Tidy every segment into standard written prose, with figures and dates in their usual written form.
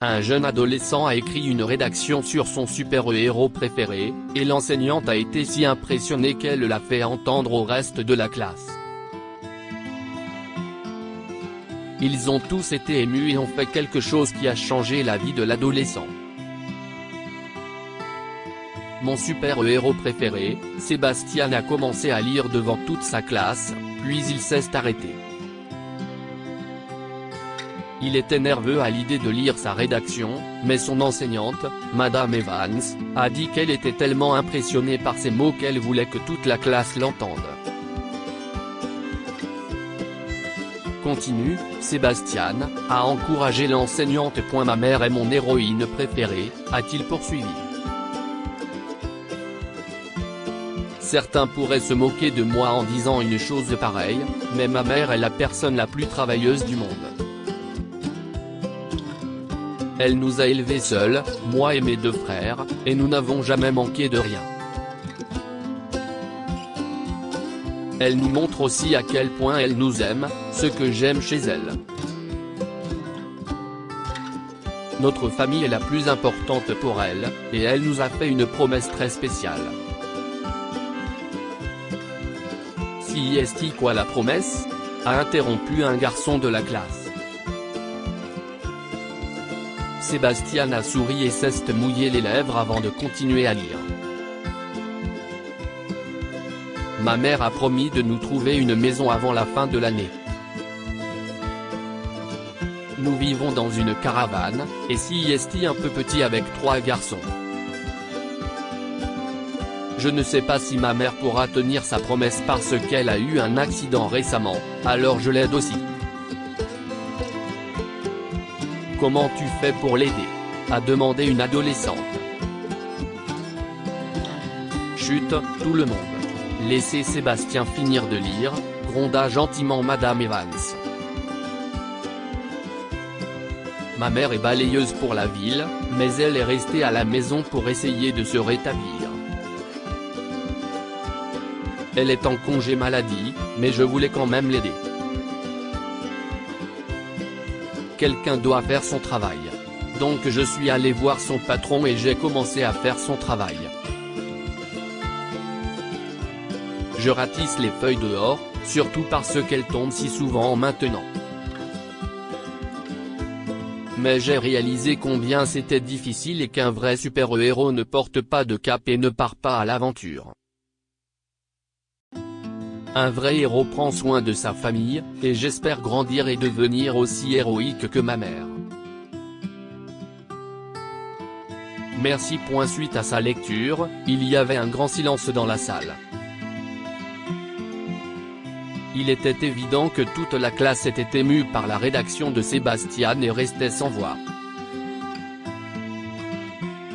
Un jeune adolescent a écrit une rédaction sur son super-héros préféré, et l'enseignante a été si impressionnée qu'elle l'a fait entendre au reste de la classe. Ils ont tous été émus et ont fait quelque chose qui a changé la vie de l'adolescent. Mon super-héros préféré, Sébastien a commencé à lire devant toute sa classe, puis il s'est arrêté. Il était nerveux à l'idée de lire sa rédaction, mais son enseignante, Madame Evans, a dit qu'elle était tellement impressionnée par ses mots qu'elle voulait que toute la classe l'entende. Continue, Sébastien a encouragé l'enseignante. Ma mère est mon héroïne préférée, a-t-il poursuivi. Certains pourraient se moquer de moi en disant une chose pareille, mais ma mère est la personne la plus travailleuse du monde. Elle nous a élevés seuls, moi et mes 2 frères, et nous n'avons jamais manqué de rien. Elle nous montre aussi à quel point elle nous aime, ce que j'aime chez elle. Notre famille est la plus importante pour elle, et elle nous a fait une promesse très spéciale. Si est quoi la promesse ? A interrompu un garçon de la classe. Sébastien a souri et s'est mouillé les lèvres avant de continuer à lire. Ma mère a promis de nous trouver une maison avant la fin de l'année. Nous vivons dans une caravane, et si est un peu petit avec 3 garçons. Je ne sais pas si ma mère pourra tenir sa promesse parce qu'elle a eu un accident récemment, alors je l'aide aussi. Comment tu fais pour l'aider ? A demandé une adolescente. Chut, tout le monde. Laissez Sébastien finir de lire, gronda gentiment Madame Evans. Ma mère est balayeuse pour la ville, mais elle est restée à la maison pour essayer de se rétablir. Elle est en congé maladie, mais je voulais quand même l'aider. Quelqu'un doit faire son travail. Donc je suis allé voir son patron et j'ai commencé à faire son travail. Je ratisse les feuilles dehors, surtout parce qu'elles tombent si souvent maintenant. Mais j'ai réalisé combien c'était difficile et qu'un vrai super-héros ne porte pas de cape et ne part pas à l'aventure. Un vrai héros prend soin de sa famille, et j'espère grandir et devenir aussi héroïque que ma mère. Merci. Suite à sa lecture, il y avait un grand silence dans la salle. Il était évident que toute la classe était émue par la rédaction de Sébastien et restait sans voix.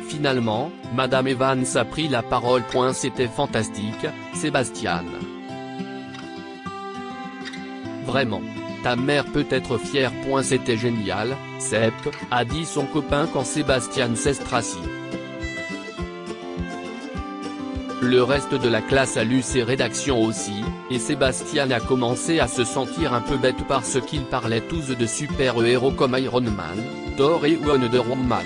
Finalement, Madame Evans a pris la parole. C'était fantastique, Sébastien. Vraiment. Ta mère peut être fière. C'était génial, Seb, a dit son copain quand Sébastien s'est assis. Le reste de la classe a lu ses rédactions aussi, et Sébastien a commencé à se sentir un peu bête parce qu'ils parlaient tous de super-héros comme Iron Man, Thor et Wonder Woman.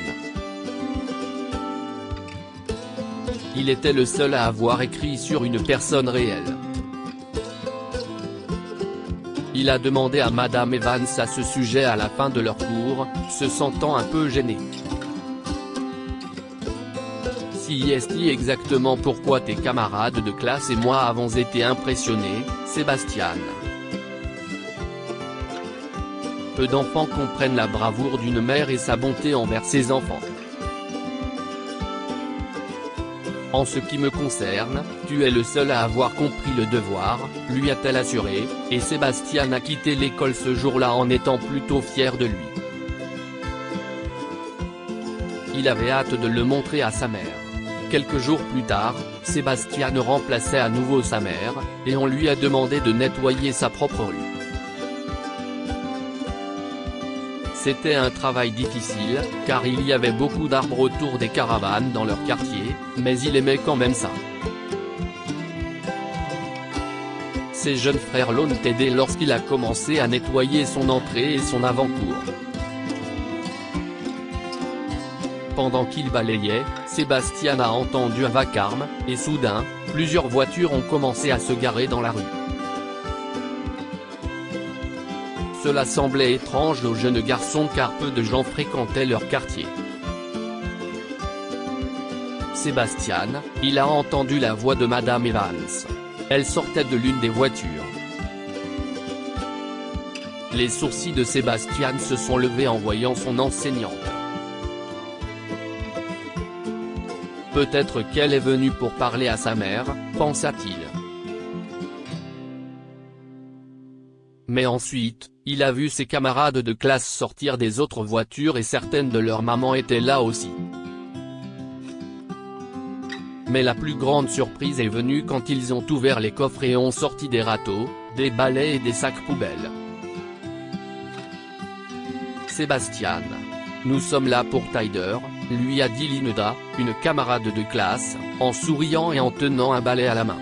Il était le seul à avoir écrit sur une personne réelle. Il a demandé à Madame Evans à ce sujet à la fin de leur cours, se sentant un peu gêné. Si est exactement pourquoi tes camarades de classe et moi avons été impressionnés, Sébastien. Peu d'enfants comprennent la bravoure d'une mère et sa bonté envers ses enfants. En ce qui me concerne, tu es le seul à avoir compris le devoir, lui a-t-elle assuré, et Sébastien a quitté l'école ce jour-là en étant plutôt fier de lui. Il avait hâte de le montrer à sa mère. Quelques jours plus tard, Sébastien remplaçait à nouveau sa mère, et on lui a demandé de nettoyer sa propre rue. C'était un travail difficile, car il y avait beaucoup d'arbres autour des caravanes dans leur quartier, mais il aimait quand même ça. Ses jeunes frères l'ont aidé lorsqu'il a commencé à nettoyer son entrée et son avant-cour. Pendant qu'il balayait, Sébastien a entendu un vacarme, et soudain, plusieurs voitures ont commencé à se garer dans la rue. Cela semblait étrange au jeune garçon car peu de gens fréquentaient leur quartier. Sébastien, il a entendu la voix de Madame Evans. Elle sortait de l'une des voitures. Les sourcils de Sébastien se sont levés en voyant son enseignante. Peut-être qu'elle est venue pour parler à sa mère, pensa-t-il. Mais ensuite, il a vu ses camarades de classe sortir des autres voitures et certaines de leurs mamans étaient là aussi. Mais la plus grande surprise est venue quand ils ont ouvert les coffres et ont sorti des râteaux, des balais et des sacs poubelles. Sébastien. Nous sommes là pour Tyler, lui a dit Linda, une camarade de classe, en souriant et en tenant un balai à la main.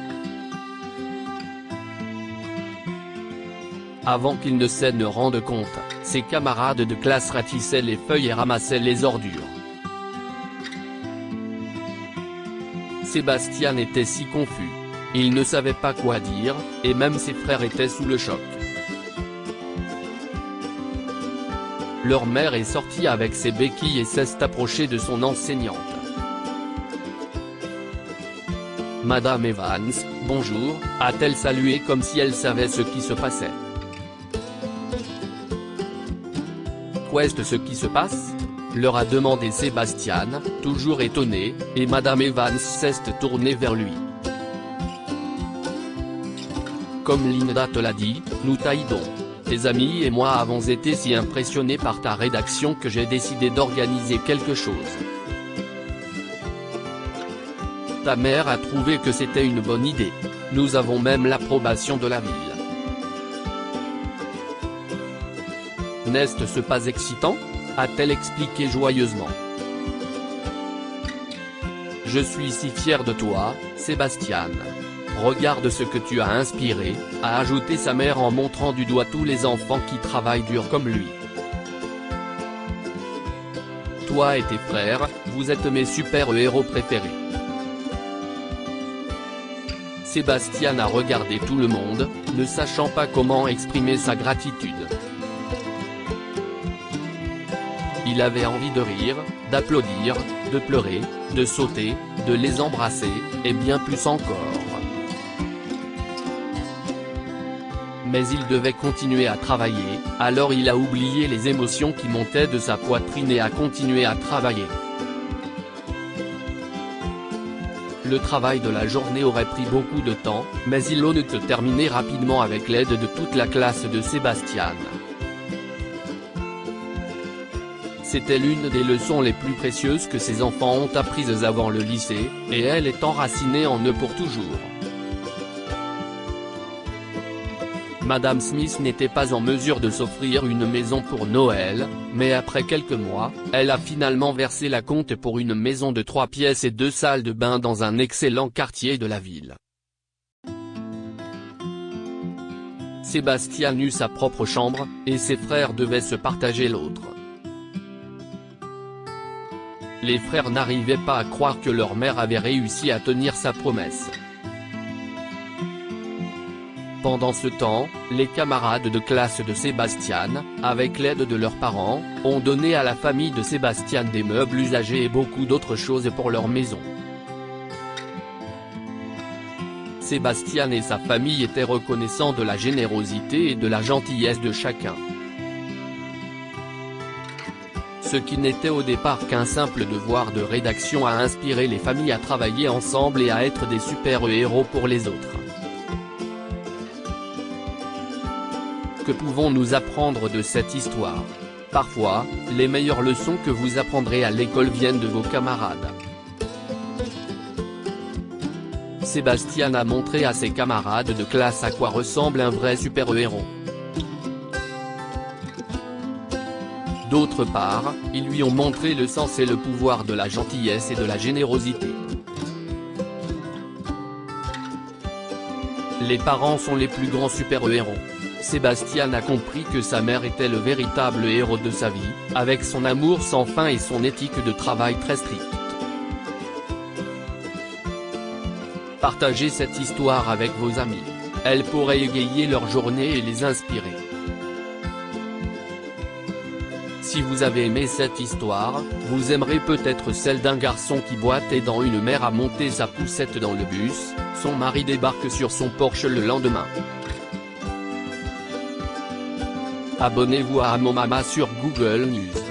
Avant qu'il ne se rende compte, ses camarades de classe ratissaient les feuilles et ramassaient les ordures. Sébastien était si confus. Il ne savait pas quoi dire, et même ses frères étaient sous le choc. Leur mère est sortie avec ses béquilles et s'est approchée de son enseignante. Madame Evans, bonjour, a-t-elle salué comme si elle savait ce qui se passait. Qu'est-ce ce qui se passe ? Leur a demandé Sébastien, toujours étonné, et Madame Evans s'est tournée vers lui. Comme Linda te l'a dit, nous t'aidons. Tes amis et moi avons été si impressionnés par ta rédaction que j'ai décidé d'organiser quelque chose. Ta mère a trouvé que c'était une bonne idée. Nous avons même l'approbation de la ville. N'est-ce pas excitant ? A-t-elle expliqué joyeusement. Je suis si fier de toi, Sébastien. Regarde ce que tu as inspiré, a ajouté sa mère en montrant du doigt tous les enfants qui travaillent dur comme lui. Toi et tes frères, vous êtes mes super-héros préférés. Sébastien a regardé tout le monde, ne sachant pas comment exprimer sa gratitude. Il avait envie de rire, d'applaudir, de pleurer, de sauter, de les embrasser, et bien plus encore. Mais il devait continuer à travailler, alors il a oublié les émotions qui montaient de sa poitrine et a continué à travailler. Le travail de la journée aurait pris beaucoup de temps, mais il en a terminé rapidement avec l'aide de toute la classe de Sébastien. C'était l'une des leçons les plus précieuses que ses enfants ont apprises avant le lycée, et elle est enracinée en eux pour toujours. Madame Smith n'était pas en mesure de s'offrir une maison pour Noël, mais après quelques mois, elle a finalement versé la compte pour une maison de 3 pièces et 2 salles de bain dans un excellent quartier de la ville. Sébastien eut sa propre chambre, et ses frères devaient se partager l'autre. Les frères n'arrivaient pas à croire que leur mère avait réussi à tenir sa promesse. Pendant ce temps, les camarades de classe de Sébastien, avec l'aide de leurs parents, ont donné à la famille de Sébastien des meubles usagés et beaucoup d'autres choses pour leur maison. Sébastien et sa famille étaient reconnaissants de la générosité et de la gentillesse de chacun. Ce qui n'était au départ qu'un simple devoir de rédaction a inspiré les familles à travailler ensemble et à être des super-héros pour les autres. Que pouvons-nous apprendre de cette histoire ? Parfois, les meilleures leçons que vous apprendrez à l'école viennent de vos camarades. Sébastien a montré à ses camarades de classe à quoi ressemble un vrai super-héros. D'autre part, ils lui ont montré le sens et le pouvoir de la gentillesse et de la générosité. Les parents sont les plus grands super-héros. Sébastien a compris que sa mère était le véritable héros de sa vie, avec son amour sans fin et son éthique de travail très stricte. Partagez cette histoire avec vos amis. Elle pourrait égayer leur journée et les inspirer. Si vous avez aimé cette histoire, vous aimerez peut-être celle d'un garçon qui boite aidant une mère à monter sa poussette dans le bus, son mari débarque sur son Porsche le lendemain. Abonnez-vous à Amon Mama sur Google News.